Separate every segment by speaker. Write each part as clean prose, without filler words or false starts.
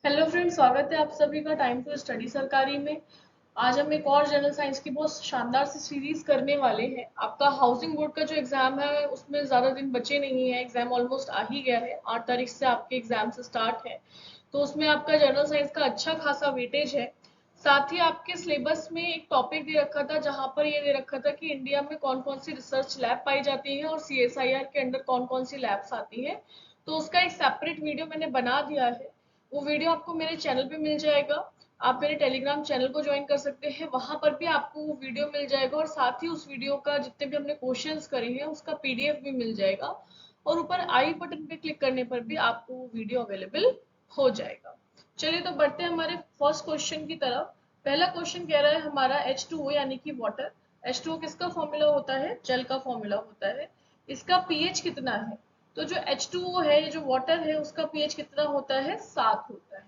Speaker 1: Hello friends, स्वागत है आप सभी का टाइम टू स्टडी सरकारी में। आज हम एक और जनरल साइंस की बहुत शानदार सी सीरीज करने वाले हैं। आपका हाउसिंग बोर्ड का जो एग्जाम है उसमें ज़्यादा दिन बचे नहीं है, एग्जाम ऑलमोस्ट आ ही गया है। 8 तारीख से आपके एग्जाम से स्टार्ट है, तो उसमें आपका जनरल साइंस का अच्छा खासा वेटेज है। साथ ही आपके सिलेबस में एक टॉपिक दे रखा था जहाँ पर ये दे रखा था कि इंडिया में कौन कौन सी रिसर्च लैब पाई जाती है और CSIR के अंडर कौन कौन सी लैब्स आती है। तो उसका एक सेपरेट वीडियो मैंने बना दिया है। वो वीडियो आपको मेरे चैनल पे मिल जाएगा। आप मेरे टेलीग्राम चैनल को ज्वाइन कर सकते हैं, वहां पर भी आपको वो वीडियो मिल जाएगा और साथ ही उस वीडियो का जितने भी हमने क्वेश्चंस करे हैं उसका PDF भी मिल जाएगा। और ऊपर आई बटन पे क्लिक करने पर भी आपको वो वीडियो अवेलेबल हो जाएगा। चलिए तो बढ़ते हैं हमारे फर्स्ट क्वेश्चन की तरफ। पहला क्वेश्चन कह रहा है हमारा H2O यानी कि वाटर। H2O किसका फॉर्मूला होता है? जल का फॉर्मूला होता है। इसका pH कितना है? तो जो H2O है, ये जो वाटर है, उसका pH कितना होता है? 7 होता है।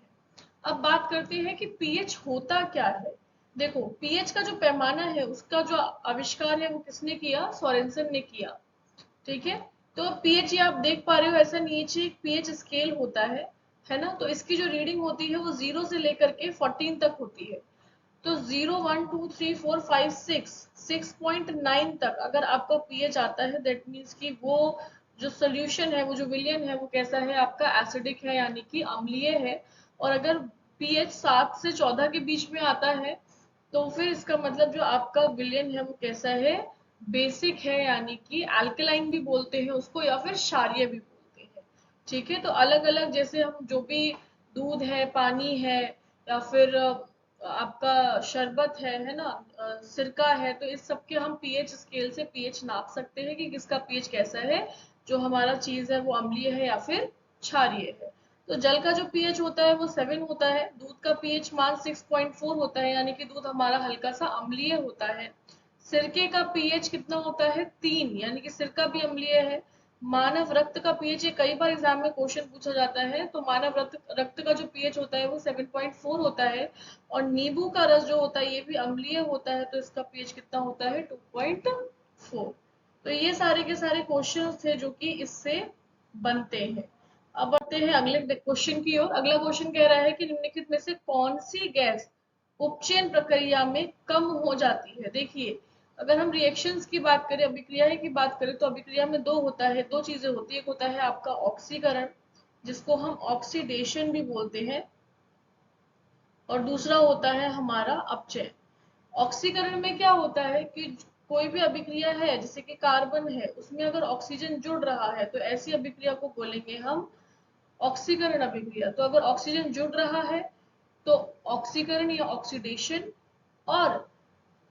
Speaker 1: अब बात करते हैं कि pH होता क्या है। देखो, pH का जो पैमाना है उसका जो आविष्कार है वो किसने किया? सोरेनसन ने किया। ठीक है। तो pH ये आप देख पा रहे हो, ऐसा नीचे एक pH स्केल होता है ना। तो इसकी जो रीडिंग होती है वो 0 से लेकर के 14 तक होती है। तो 0 1 2 3 4 5 6 6.9 तक अगर आपका pH आता है, दैट मीन्स कि वो जो सोल्यूशन है, वो जो विलियन है, वो कैसा है? आपका एसिडिक है यानी कि अम्लीय है। और अगर pH 7 से 14 के बीच में आता है तो फिर इसका मतलब जो आपका विलियन है वो कैसा है? बेसिक है, यानी कि अल्कलाइन भी बोलते हैं उसको या फिर क्षारीय भी बोलते हैं। ठीक है। तो अलग अलग जैसे हम जो भी दूध है, पानी है, या फिर आपका शरबत है ना, सिरका है, तो इस सब के हम पीएच स्केल से पीएच नाप सकते हैं कि किसका पीएच कैसा है। जो हमारा चीज है वो अम्लीय है या फिर क्षारीय है। तो जल का जो पीएच होता है वो 7 होता है। दूध का पीएच मान 6.4 होता है, यानी कि दूध हमारा हल्का सा अम्लीय होता है। सिरके का पीएच कितना होता है? 3, यानी कि सिरका भी अम्लीय है। मानव रक्त का पीएच, ये कई बार एग्जाम में क्वेश्चन पूछा जाता है, तो मानव रक्त रक्त का जो पीएच होता है वो 7.4 होता है। और नींबू का रस जो होता है ये भी अम्लीय होता है, तो इसका पीएच कितना होता है? 2.4। तो ये सारे के सारे क्वेश्चन थे जो कि इससे बनते हैं। अब बढ़ते हैं अगले क्वेश्चन की ओर। अगला क्वेश्चन कह रहा है कि निम्नलिखित में से कौन सी गैस उपचयन प्रक्रिया में कम हो जाती है? देखिए, अगर हम रिएक्शंस की बात करें, अभिक्रियाएं की बात करें, तो अभिक्रिया में दो होता है, दो चीजें होती है। एक होता है आपका ऑक्सीकरण, जिसको हम ऑक्सीडेशन भी बोलते हैं, और दूसरा होता है हमारा अपचयन। ऑक्सीकरण में क्या होता है कि कोई भी अभिक्रिया है, जैसे कि कार्बन है, उसमें अगर ऑक्सीजन जुड़ रहा है तो ऐसी अभिक्रिया को बोलेंगे हम ऑक्सीकरण अभिक्रिया। तो अगर ऑक्सीजन जुड़ रहा है तो ऑक्सीकरण या ऑक्सीडेशन। और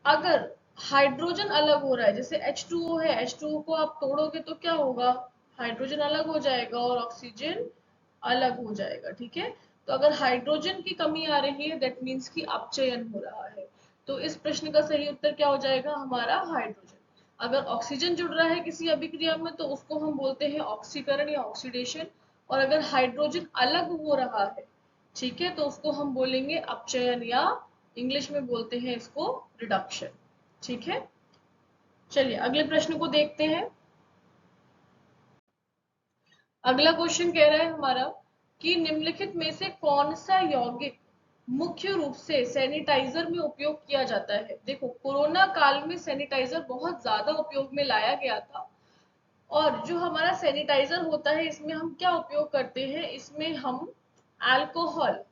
Speaker 1: अगर हाइड्रोजन अलग हो रहा है, जैसे H2O है, H2O को आप तोड़ोगे तो क्या होगा? हाइड्रोजन अलग हो जाएगा और ऑक्सीजन अलग हो जाएगा। ठीक है। तो अगर हाइड्रोजन की कमी आ रही है, दैट मीन्स कि अपचयन हो रहा है। तो इस प्रश्न का सही उत्तर क्या हो जाएगा? हमारा हाइड्रोजन। अगर ऑक्सीजन जुड़ रहा है किसी अभिक्रिया में तो उसको हम बोलते हैं ऑक्सीकरण या ऑक्सीडेशन। और अगर हाइड्रोजन अलग हो रहा है, ठीक है, तो उसको हम बोलेंगे अपचयन, या इंग्लिश में बोलते हैं इसको रिडक्शन। ठीक है। चलिए अगले प्रश्न को देखते हैं। अगला क्वेश्चन कह रहा है हमारा कि निम्नलिखित में से कौन सा यौगिक मुख्य रूप से सैनिटाइजर में उपयोग किया जाता है? देखो, कोरोना काल में सैनिटाइजर बहुत ज्यादा उपयोग में लाया गया था। और जो हमारा सैनिटाइजर होता है, इसमें हम क्या उपयोग करते हैं? इसमें हम अल्कोहल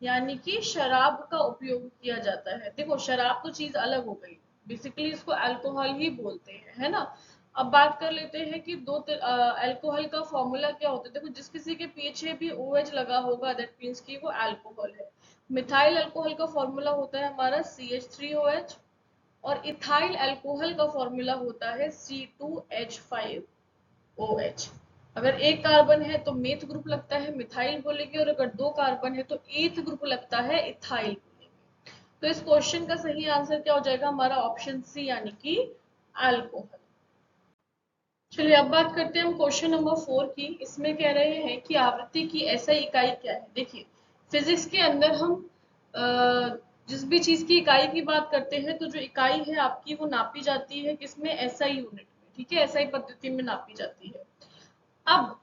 Speaker 1: यानी कि शराब का उपयोग किया जाता है। देखो, शराब तो चीज अलग हो गई, बेसिकली इसको अल्कोहल ही बोलते हैं, है ना। अब बात कर लेते हैं कि अल्कोहल का फॉर्मूला क्या होता है। देखो, जिस किसी के पीछे भी OH लगा होगा, दैट मीन्स कि वो अल्कोहल है। मिथाइल अल्कोहल का फॉर्मूला होता है हमारा CH3OH। और इथाइल अल्कोहल का फॉर्मूला होता है C2H5OH। अगर एक कार्बन है तो मेथ ग्रुप लगता है, मिथाइल बोलेंगे, और अगर दो कार्बन है तो ईथ ग्रुप लगता है, इथाइल बोलेंगे। तो इस क्वेश्चन का सही आंसर क्या हो जाएगा? हमारा ऑप्शन सी, यानी कि अल्कोहल। चलिए अब बात करते हैं हम क्वेश्चन नंबर 4 की। इसमें कह रहे हैं कि आवृत्ति की SI इकाई क्या है? देखिए, फिजिक्स के अंदर हम अ, जिस भी चीज की इकाई की बात करते हैं तो जो इकाई है आपकी वो नापी जाती है किसमें? SI यूनिट में। ठीक है, SI पद्धति में नापी जाती है। अब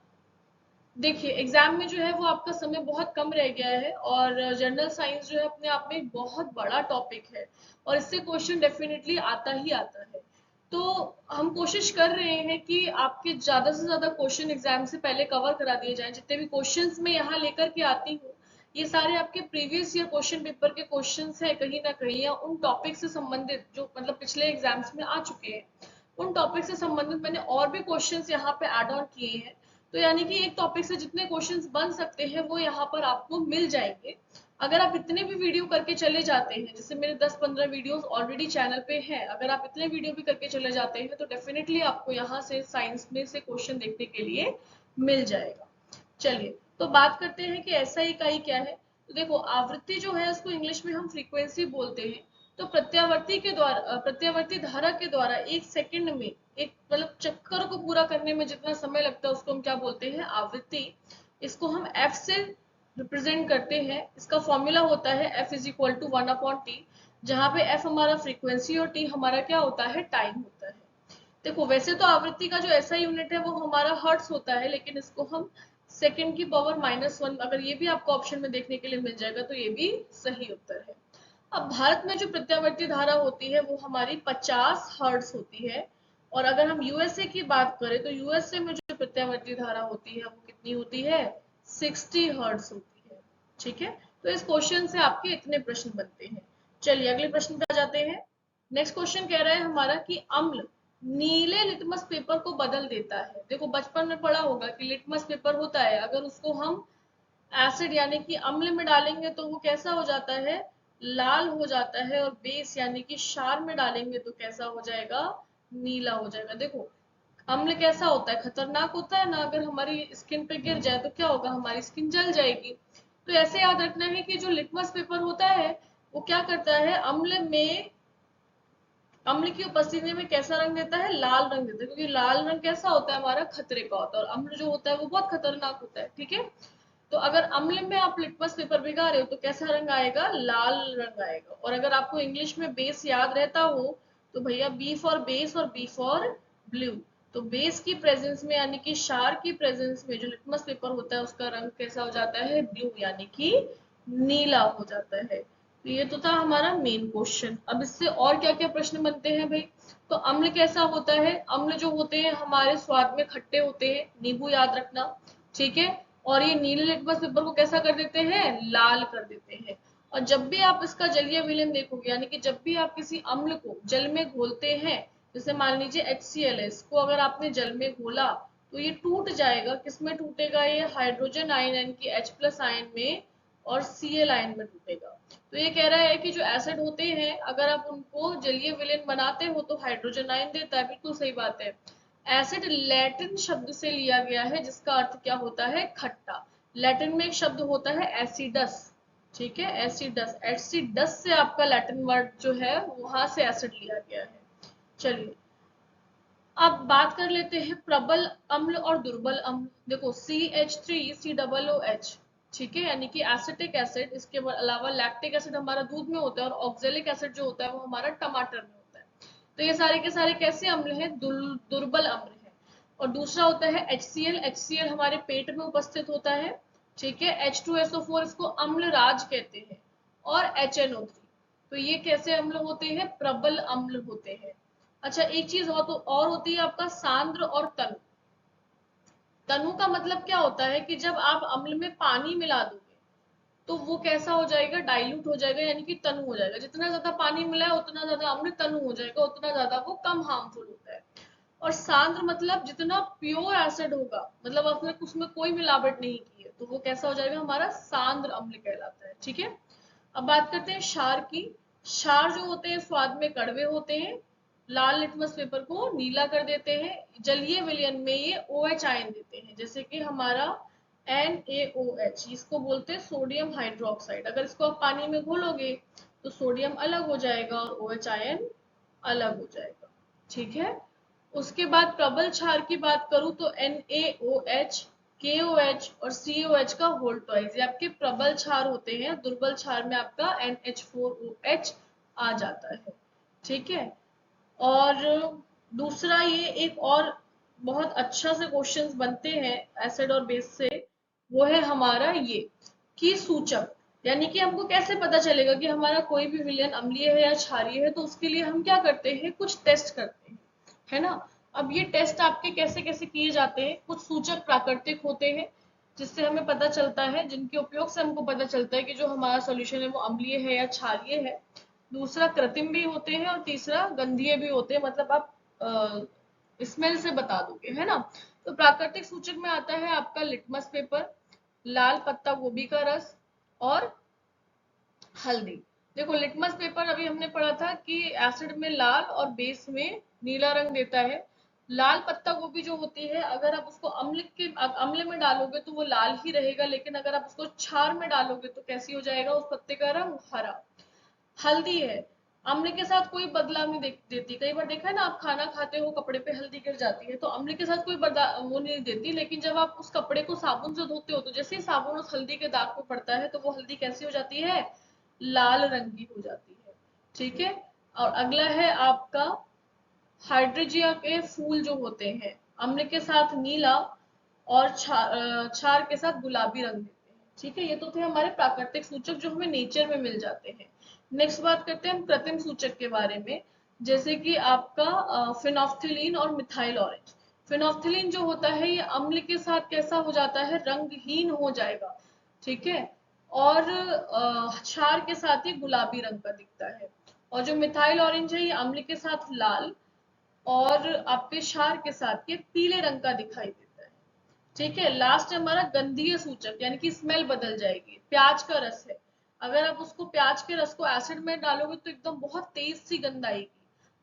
Speaker 1: देखिए एग्जाम में जो है वो आपका समय बहुत कम रह गया है, और जनरल साइंस जो है अपने आप में एक बहुत बड़ा टॉपिक है, और इससे क्वेश्चन डेफिनेटली आता ही आता है। तो हम कोशिश कर रहे हैं कि आपके ज्यादा से ज्यादा क्वेश्चन एग्जाम से पहले कवर करा दिए जाएं। जितने भी क्वेश्चंस मैं यहाँ लेकर के आती हूँ, ये सारे आपके प्रीवियस ईयर क्वेश्चन पेपर के क्वेश्चंस है कहीं ना कहीं, या उन टॉपिक से संबंधित जो मतलब पिछले एग्जाम्स में आ चुके हैं, उन टॉपिक से संबंधित मैंने और भी क्वेश्चंस यहाँ पे ऐड ऑन किए हैं। तो यानी कि एक टॉपिक से जितने क्वेश्चंस बन सकते हैं वो यहाँ पर आपको मिल जाएंगे। अगर आप इतने भी वीडियो करके चले जाते हैं, जैसे मेरे 10-15 वीडियोस ऑलरेडी चैनल पे हैं, अगर आप इतने वीडियो भी करके चले जाते हैं तो डेफिनेटली आपको यहाँ से साइंस में से क्वेश्चन देखने के लिए मिल जाएगा। चलिए तो बात करते हैं कि एसआई इकाई क्या है। तो देखो आवृत्ति जो है उसको इंग्लिश में हम फ्रीक्वेंसी बोलते हैं। तो प्रत्यावर्ती के द्वारा प्रत्यावर्ती धारा के द्वारा एक सेकंड में एक मतलब चक्कर को पूरा करने में जितना समय लगता है उसको हम क्या बोलते हैं, आवृत्ति। इसको हम एफ से रिप्रेजेंट करते हैं। इसका फॉर्मूला होता है F is equal to 1/t, जहाँ पे एफ हमारा फ्रीक्वेंसी और टी हमारा क्या होता है, टाइम होता है। देखो वैसे तो आवृत्ति का जो ऐसा यूनिट है वो हमारा हर्ट्स होता है, लेकिन इसको हम सेकंड की पावर -1, अगर ये भी आपको ऑप्शन में देखने के लिए मिल जाएगा तो ये भी सही उत्तर है। अब भारत में जो प्रत्यावर्ती धारा होती है वो हमारी 50 हर्ट्ज होती है, और अगर हम यूएसए की बात करें तो यूएसए में जो प्रत्यावर्ती धारा होती है वो कितनी होती है, 60 हर्ट्ज होती है। ठीक है, तो इस क्वेश्चन से आपके इतने प्रश्न बनते हैं। चलिए अगले प्रश्न पे आ जाते हैं। नेक्स्ट क्वेश्चन कह रहा है हमारा कि अम्ल नीले लिटमस पेपर को बदल देता है। देखो बचपन में पढ़ा होगा कि लिटमस पेपर होता है, अगर उसको हम एसिड यानी कि अम्ल में डालेंगे तो वो कैसा हो जाता है, लाल हो जाता है, और बेस यानी कि क्षार में डालेंगे तो कैसा हो जाएगा, नीला हो जाएगा। देखो अम्ल कैसा होता है, खतरनाक होता है ना, अगर हमारी स्किन पे गिर जाए तो क्या होगा, हमारी स्किन जल जाएगी। तो ऐसे याद रखना है कि जो लिटमस पेपर होता है वो क्या करता है, अम्ल की उपस्थिति में कैसा रंग देता है, लाल रंग देता है, क्योंकि लाल रंग कैसा होता है, हमारा खतरे का होता है, और अम्ल जो होता है वो बहुत खतरनाक होता है। ठीक है, तो अगर अम्ल में आप लिटमस पेपर भिगा रहे हो तो कैसा रंग आएगा, लाल रंग आएगा। और अगर आपको इंग्लिश में बेस याद रहता हो तो भैया बी फॉर बेस और बी फॉर ब्लू। तो बेस की प्रेजेंस में यानी कि क्षार की प्रेजेंस में जो लिटमस पेपर होता है उसका रंग कैसा हो जाता है, ब्लू यानी कि नीला हो जाता है। तो ये तो था हमारा मेन क्वेश्चन। अब इससे और क्या क्या प्रश्न बनते हैं भाई। तो अम्ल कैसा होता है, अम्ल जो होते हैं हमारे स्वाद में खट्टे होते हैं, नींबू याद रखना। ठीक है, और ये नीले लिटमस पेपर को कैसा कर देते हैं, लाल कर देते हैं। और जब भी आप इसका जलीय विलयन देखोगे, यानी कि जब भी आप किसी अम्ल को जल में घोलते हैं, जैसे मान लीजिए HCl है, इसको अगर आपने जल में घोला तो ये टूट जाएगा। किसमें टूटेगा, ये हाइड्रोजन आयन यानी कि H+ आयन में और Cl आयन में टूटेगा। तो ये कह रहा है कि जो एसिड होते हैं अगर आप उनको जलीय विलयन बनाते हो तो हाइड्रोजन आयन देता है, बिल्कुल सही बात है। एसिड लैटिन शब्द से लिया गया है जिसका अर्थ क्या होता है, खट्टा। लैटिन में एक शब्द होता है एसिडस। ठीक है, एसिडस, एसिडस से आपका लैटिन वर्ड जो है वहां से एसिड लिया गया है। चलिए अब बात कर लेते हैं प्रबल अम्ल और दुर्बल अम्ल। देखो CH3COOH, ठीक है, यानी कि एसिटिक एसिड, इसके अलावा लैक्टिक एसिड हमारा दूध में होता है, और ऑक्जेलिक एसिड जो होता है वो हमारा टमाटर में होता है। तो ये सारे के सारे कैसे अम्ल हैं, दुर्बल अम्ल है। और दूसरा होता है HCl, HCl हमारे पेट में उपस्थित होता है। ठीक है, H2SO4 इसको अम्ल राज कहते हैं, और HNO3। तो ये कैसे अम्ल होते हैं, प्रबल अम्ल होते हैं। अच्छा एक चीज हो तो और होती है आपका सांद्र और तनु। तनु का मतलब क्या होता है कि जब आप अम्ल में पानी मिला दोगे तो वो कैसा हो जाएगा, डाइल्यूट हो जाएगा, यानी कि तनु हो जाएगा। जितना ज्यादा पानी मिला है उतना ज्यादा अम्ल तनु हो जाएगा, उतना ज्यादा वो कम हार्मफुल होता है। और सांद्र मतलब जितना प्योर एसिड होगा, मतलब आपने उसमें कोई मिलावट नहीं की है, तो वो कैसा हो जाएगा, हमारा सांद्र अम्ल कहलाता है। ठीक है, अब बात करते हैं क्षार की। क्षार जो होते हैं स्वाद में कड़वे होते हैं, लाल लिटमस पेपर को नीला कर देते हैं, जलीय विलयन में ये OH आयन देते हैं, जैसे कि हमारा NaOH, इसको बोलते हैं सोडियम हाइड्रोक्साइड। अगर इसको आप पानी में घोलोगे तो सोडियम अलग हो जाएगा और OH आयन अलग हो जाएगा। ठीक है, उसके बाद प्रबल क्षार की बात करूं तो NaOH, KOH और COH का होल ट्वाइस, ये आपके प्रबल क्षार होते हैं। दुर्बल क्षार में आपका NH4OH आ जाता है। ठीक है, और दूसरा ये एक और बहुत अच्छा से क्वेश्चंस बनते हैं एसिड और बेस से, वो है हमारा ये कि सूचक, यानी कि हमको कैसे पता चलेगा कि हमारा कोई भी विलयन अम्लीय है या क्षारीय है, तो उसके लिए हम क्या करते हैं, कुछ टेस्ट करते हैं, है ना। अब ये टेस्ट आपके कैसे कैसे किए जाते हैं, कुछ सूचक प्राकृतिक होते हैं जिससे हमें पता चलता है, जिनके उपयोग से हमको पता चलता है कि जो हमारा सॉल्यूशन है वो अम्लीय है या क्षारीय है। दूसरा कृत्रिम भी होते हैं और तीसरा गंधीय भी होते हैं, मतलब आप स्मेल से बता दोगे, है ना। तो प्राकृतिक सूचक में आता है आपका लिटमस पेपर, लाल पत्ता गोभी का रस और हल्दी। देखो लिटमस पेपर अभी हमने पढ़ा था कि एसिड में लाल और बेस में नीला रंग देता है। लाल पत्ता गोभी जो होती है, अगर आप उसको अम्ल में डालोगे तो वो लाल ही रहेगा, लेकिन अगर आप उसको क्षार में डालोगे तो कैसी हो जाएगा, उस पत्ते का रंग हरा। हल्दी है, अम्ल के साथ कोई बदलाव नहीं देती। कई बार देखा है ना, आप खाना खाते हो कपड़े पे हल्दी गिर जाती है, तो अम्ल के साथ कोई बदलाव वो नहीं देती, लेकिन जब आप उस कपड़े को साबुन से धोते हो तो जैसे ही साबुन उस हल्दी के दाग पे पड़ता है तो वो हल्दी कैसी हो जाती है, लाल रंग की हो जाती है। ठीक है। और अगला है आपका हाइड्रोजिया के फूल जो होते हैं, अम्ल के साथ नीला और क्षार के साथ गुलाबी रंग देते हैं। ठीक है, ये तो थे हमारे प्राकृतिक सूचक जो हमें नेचर में मिल जाते हैं। नेक्स्ट बात करते हैं हम कृत्रिम सूचक के बारे में, जैसे कि आपका फिनोफ्थिलीन और मिथाइल ऑरेंज। फिनोफ्थिलीन जो होता है ये अम्ल के साथ कैसा हो जाता है, रंगहीन हो जाएगा। ठीक है। और क्षार के साथ ये गुलाबी रंग का दिखता है। और जो मिथाइल ऑरेंज है ये अम्ल के साथ लाल और आपके क्षार के साथ ये पीले रंग का दिखाई देता है। ठीक है। लास्ट है हमारा गंधीय सूचक, यानी कि स्मेल बदल जाएगी। प्याज का रस है, अगर आप उसको प्याज के रस को एसिड में डालोगे तो एकदम बहुत तेज सी गंध आएगी,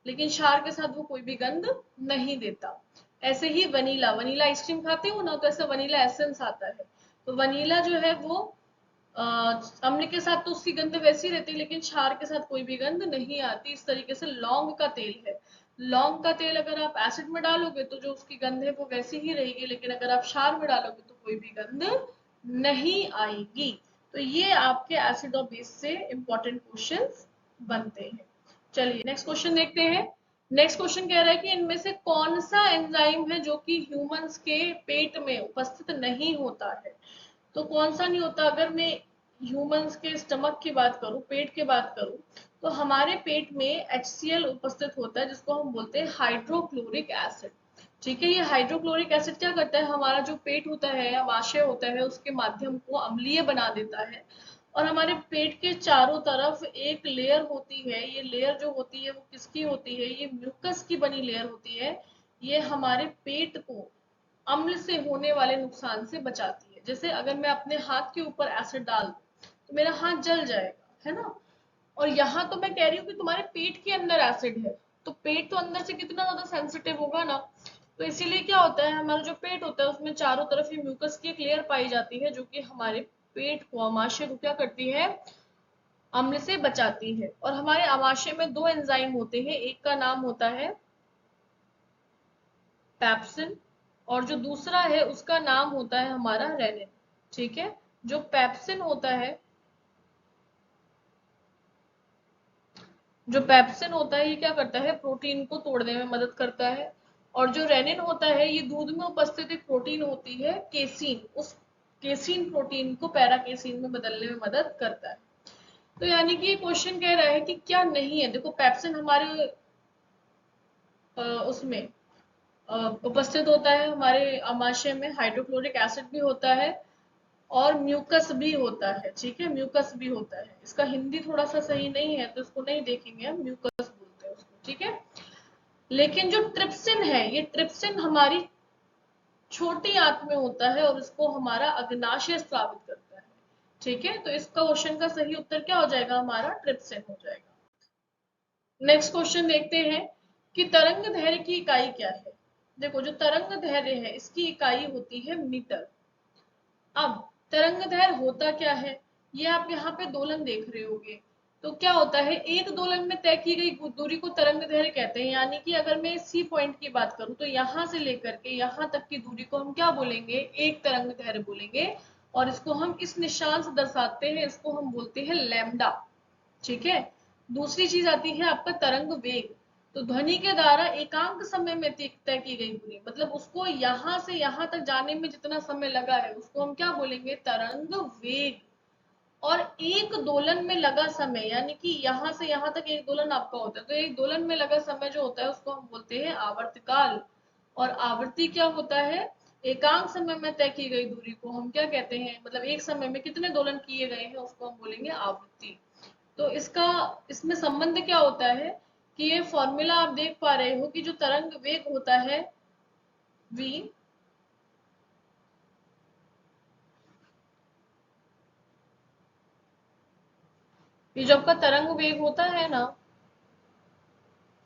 Speaker 1: लेकिन क्षार के साथ वो कोई भी गंध नहीं देता। ऐसे ही वनीला, वनीला आइसक्रीम खाते हो ना, तो ऐसे वनीला एसेंस आता है। तो वनीला जो है वो अम्ल के साथ तो उसकी गंध वैसी रहती है, लेकिन क्षार के साथ कोई भी गंध नहीं आती। इस तरीके से लौंग का तेल है, लौंग का तेल अगर आप एसिड में डालोगे तो जो उसकी गंध है वो वैसी ही रहेगी, लेकिन अगर आप क्षार में डालोगे तो कोई भी गंध नहीं आएगी। तो ये आपके एसिड और बेस से इंपॉर्टेंट क्वेश्चंस बनते हैं। चलिए नेक्स्ट क्वेश्चन देखते हैं। नेक्स्ट क्वेश्चन कह रहा है कि इनमें से कौन सा एंजाइम है जो कि ह्यूमंस के पेट में उपस्थित नहीं होता है। तो कौन सा नहीं होता, अगर मैं ह्यूमंस के स्टमक की बात करूं, पेट की बात करूं, तो हमारे पेट में HCl उपस्थित होता है, जिसको हम बोलते हैं हाइड्रोक्लोरिक एसिड। ठीक है। ये हाइड्रोक्लोरिक एसिड क्या करता है, हमारा जो पेट होता है, अमाशय होता है, उसके माध्यम को अम्लीय बना देता है। और हमारे पेट के चारों तरफ एक लेयर होती है, ये लेयर जो होती है वो किसकी होती है, ये म्यूकस की बनी लेयर होती है। ये हमारे पेट को अम्ल से होने वाले नुकसान से बचाती है। जैसे अगर मैं अपने हाथ के ऊपर एसिड डाल दूं तो मेरा हाथ जल जाएगा, है ना। और यहाँ तो मैं कह रही हूँ कि तुम्हारे पेट के अंदर एसिड है, तो पेट तो अंदर से कितना ज्यादा सेंसिटिव होगा ना। तो इसीलिए क्या होता है, हमारा जो पेट होता है उसमें चारों तरफ ये म्यूकस की एक लेयर पाई जाती है, जो कि हमारे पेट को, अमाशय को क्या करती है, अम्ल से बचाती है। और हमारे अमाशय में दो एंजाइम होते हैं, एक का नाम होता है पेप्सिन और जो दूसरा है उसका नाम होता है हमारा रेनिन। ठीक है। जो पेप्सिन होता है, जो पेप्सिन होता है ये क्या करता है, प्रोटीन को तोड़ने में मदद करता है। और जो रेनिन होता है ये दूध में उपस्थित एक प्रोटीन होती है केसीन, उस केसीन प्रोटीन को पैराकेसीन में बदलने में मदद करता है। तो यानी कि ये क्वेश्चन कह रहा है कि क्या नहीं है। देखो पेप्सिन हमारे उसमें उपस्थित होता है, हमारे अमाशय में हाइड्रोक्लोरिक एसिड भी होता है और म्यूकस भी होता है। ठीक है, म्यूकस भी होता है। इसका हिंदी थोड़ा सा सही नहीं है तो इसको नहीं देखेंगे, हम म्यूकस बोलते हैं उसको। ठीक है। लेकिन जो ट्रिप्सिन है, ये ट्रिप्सिन हमारी छोटी आंत में होता है और इसको हमारा अग्नाशय स्रावित करता है। ठीक है। तो इसका क्वेश्चन का सही उत्तर क्या हो जाएगा, हमारा ट्रिप्सिन हो जाएगा। नेक्स्ट क्वेश्चन देखते हैं कि तरंग दैर्घ्य की इकाई क्या है। देखो जो तरंग दैर्घ्य है इसकी इकाई होती है मीटर। अब तरंग दैर्घ्य होता क्या है, ये आप यहाँ पे दोलन देख रहे होगे। तो क्या होता है, एक दोलन में तय की गई दूरी को तरंग दैर्घ्य कहते हैं। यानी कि अगर मैं सी पॉइंट की बात करूं तो यहाँ से लेकर के यहाँ तक की दूरी को हम क्या बोलेंगे, एक तरंग दैर्घ्य बोलेंगे। और इसको हम इस निशान से दर्शाते हैं, इसको हम बोलते हैं लैम्डा। ठीक है। दूसरी चीज आती है आपका तरंग वेग। तो ध्वनि के द्वारा एकांक समय में तय की गई दूरी, मतलब उसको यहाँ से यहाँ तक जाने में जितना समय लगा है उसको हम क्या बोलेंगे, तरंग वेग। और एक दोलन में लगा समय, यानी कि यहाँ से यहाँ तक एक दोलन आपका होता है, तो एक दोलन में लगा समय जो होता है उसको हम बोलते हैं आवर्तकाल। और आवृत्ति क्या होता है, एकांक समय में तय की गई दूरी को हम क्या कहते हैं, मतलब एक समय में कितने दोलन किए गए हैं उसको हम बोलेंगे आवृत्ति। तो इसमें संबंध क्या होता है कि ये फॉर्मूला आप देख पा रहे हो कि जो तरंग वेग होता है v, ये जो आपका तरंग वेग होता है ना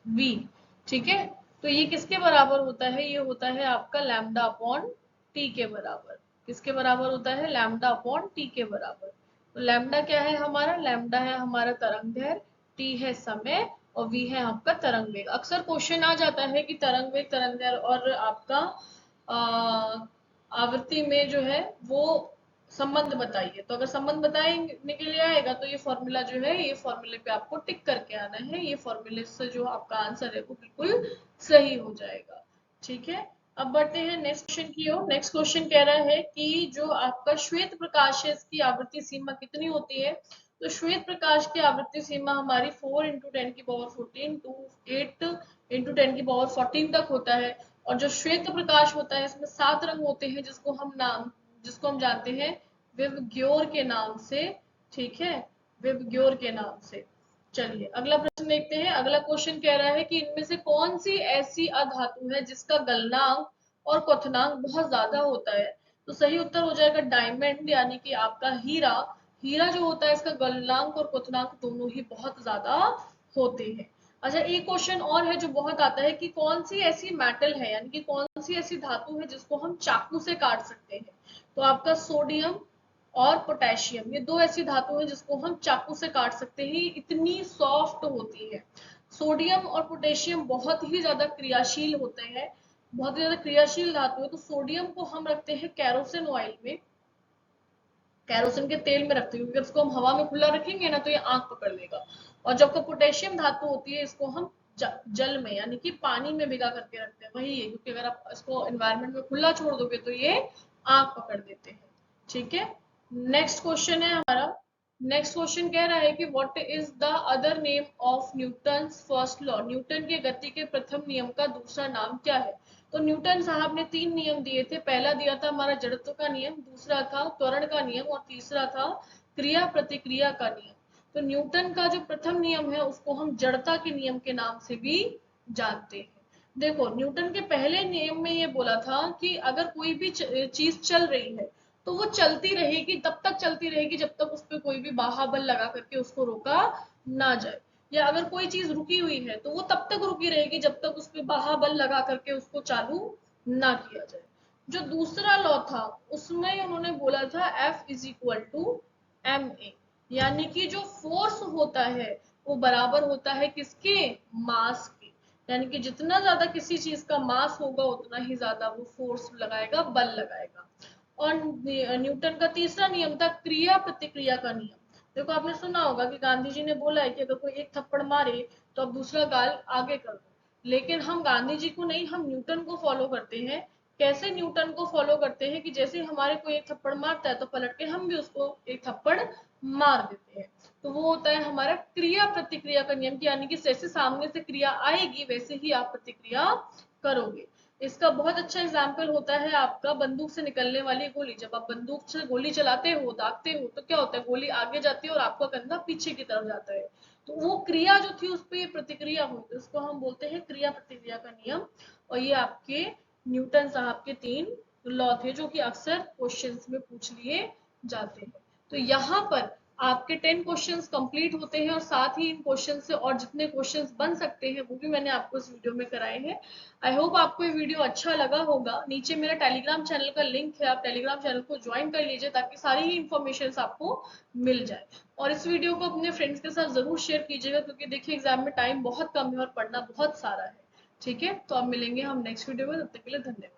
Speaker 1: v, ठीक है, तो ये किसके बराबर होता है, ये होता है आपका लैम्डा अपॉन टी के बराबर। किसके बराबर होता है, लैम्डा अपॉन टी के बराबर। तो लैम्डा क्या है हमारा, लैम्डा है हमारा तरंग दैर्घ्य, टी है समय, और v है आपका तरंग वेग। अक्सर क्वेश्चन आ जाता है कि तरंग वेग, तरंग दैर्घ्य और आपका आवृत्ति में जो है वो संबंध बताइए। तो अगर संबंध बताने के लिए आएगा तो ये फॉर्मूला जो है, ये फॉर्मूले पे आपको टिक करके आना है। ये फॉर्मूले से जो आपका आंसर है वो बिल्कुल सही हो जाएगा। ठीक है, अब बढ़ते हैं नेक्स्ट क्वेश्चन की ओर। नेक्स्ट क्वेश्चन कह रहा है कि जो आपका श्वेत प्रकाश है इसकी आवृत्ति सीमा कितनी होती है। तो श्वेत प्रकाश की आवृत्ति सीमा हमारी 4 × 10 की पावर 14 टू 8 × 10 की पावर 14 तक होता है। और जो श्वेत प्रकाश होता है इसमें 7 रंग होते हैं जिसको हम जानते हैं विबग्योर के नाम से। ठीक है, विबग्योर के नाम से। चलिए अगला प्रश्न देखते हैं। अगला क्वेश्चन कह रहा है कि इनमें से कौन सी ऐसी अधातु है जिसका गलनांक और क्वथनांक बहुत ज्यादा होता है। तो सही उत्तर हो जाएगा डायमंड, यानी कि आपका हीरा। हीरा जो होता है इसका गलनांक और क्वथनांक दोनों ही बहुत ज्यादा होते हैं। अच्छा, एक क्वेश्चन और है जो बहुत आता है कि कौन सी ऐसी मेटल है, यानी कि कौन सी ऐसी धातु है जिसको हम चाकू से काट सकते हैं। तो आपका सोडियम और पोटेशियम, ये दो ऐसी धातु हैं जिसको हम चाकू से काट सकते हैं, इतनी सॉफ्ट होती है। सोडियम और पोटेशियम बहुत ही ज्यादा क्रियाशील होते हैं, बहुत ही ज्यादा क्रियाशील धातु है। तो सोडियम को हम रखते हैं कैरोसिन ऑयल में, कैरोसिन के तेल में रखते हैं, क्योंकि इसको हम हवा में खुला रखेंगे ना तो ये आंख पकड़ लेगा। और जब का पोटेशियम धातु होती है इसको हम जल में, यानी कि पानी में भिगा करके रखते हैं, वही है, क्योंकि अगर आप इसको एनवायरनमेंट में खुला छोड़ दोगे तो ये आंख पकड़ देते हैं। ठीक है, नेक्स्ट क्वेश्चन है हमारा। नेक्स्ट क्वेश्चन कह रहा है कि what is the other name of Newton first law. Newton के गति के प्रथम नियम का दूसरा नाम क्या है। तो न्यूटन साहब ने 3 नियम दिए थे। पहला दिया था हमारा जड़त्व का नियम, दूसरा था त्वरण का नियम, और तीसरा था क्रिया प्रतिक्रिया का नियम। तो न्यूटन का जो प्रथम नियम है उसको हम जड़ता के नियम के नाम से भी जानते हैं। देखो, न्यूटन के पहले नियम में ये बोला था कि अगर कोई भी चीज चल रही है तो वो चलती रहेगी, तब तक चलती रहेगी जब तक उस पर कोई भी बाह्य लगा करके उसको रोका ना जाए। या अगर कोई चीज रुकी हुई है तो वो तब तक रुकी रहेगी जब तक उस पर बाह्य लगा करके उसको चालू ना किया जाए। जो दूसरा लॉ था उसमें उन्होंने बोला था F=ma, यानी कि जो फोर्स होता है वो बराबर होता है किसके, मास के। यानी कि जितना ज्यादा किसी चीज का मास होगा उतना ही ज्यादा वो फोर्स लगाएगा, बल लगाएगा। और न्यूटन का तीसरा नियम था क्रिया प्रतिक्रिया का नियम। देखो, आपने सुना होगा कि गांधी जी ने बोला है कि अगर कोई एक थप्पड़ मारे तो अब दूसरा गाल आगे कर दो। लेकिन हम गांधी जी को नहीं, हम न्यूटन को फॉलो करते हैं। कैसे न्यूटन को फॉलो करते हैं कि जैसे हमारे कोई एक थप्पड़ मारता है तो पलट के हम भी उसको एक थप्पड़ मार देते हैं। तो वो होता है हमारा क्रिया प्रतिक्रिया का नियम, यानी कि जैसे सामने से क्रिया आएगी वैसे ही आप प्रतिक्रिया करोगे। इसका बहुत अच्छा एग्जाम्पल होता है आपका बंदूक से निकलने वाली गोली। जब आप बंदूक से गोली चलाते हो, दागते हो, तो क्या होता है, गोली आगे जाती है और आपका कंधा पीछे की तरफ जाता है। तो वो क्रिया जो थी उस पर ये प्रतिक्रिया हुई, तो इसको हम बोलते हैं क्रिया प्रतिक्रिया का नियम। और ये आपके न्यूटन साहब के 3 लॉ थे जो कि अक्सर क्वेश्चंस में पूछ लिए जाते हैं। तो यहाँ पर आपके 10 क्वेश्चंस कंप्लीट होते हैं, और साथ ही इन क्वेश्चन से और जितने क्वेश्चंस बन सकते हैं वो भी मैंने आपको इस वीडियो में कराए हैं। आई होप आपको ये वीडियो अच्छा लगा होगा। नीचे मेरा टेलीग्राम चैनल का लिंक है, आप टेलीग्राम चैनल को ज्वाइन कर लीजिए ताकि सारी ही इंफॉर्मेशन आपको मिल जाए। और इस वीडियो को अपने फ्रेंड्स के साथ जरूर शेयर कीजिएगा, क्योंकि देखिए एग्जाम में टाइम बहुत कम है और पढ़ना बहुत सारा है। ठीक है, तो अब मिलेंगे हम नेक्स्ट वीडियो में, तब तक के लिए धन्यवाद।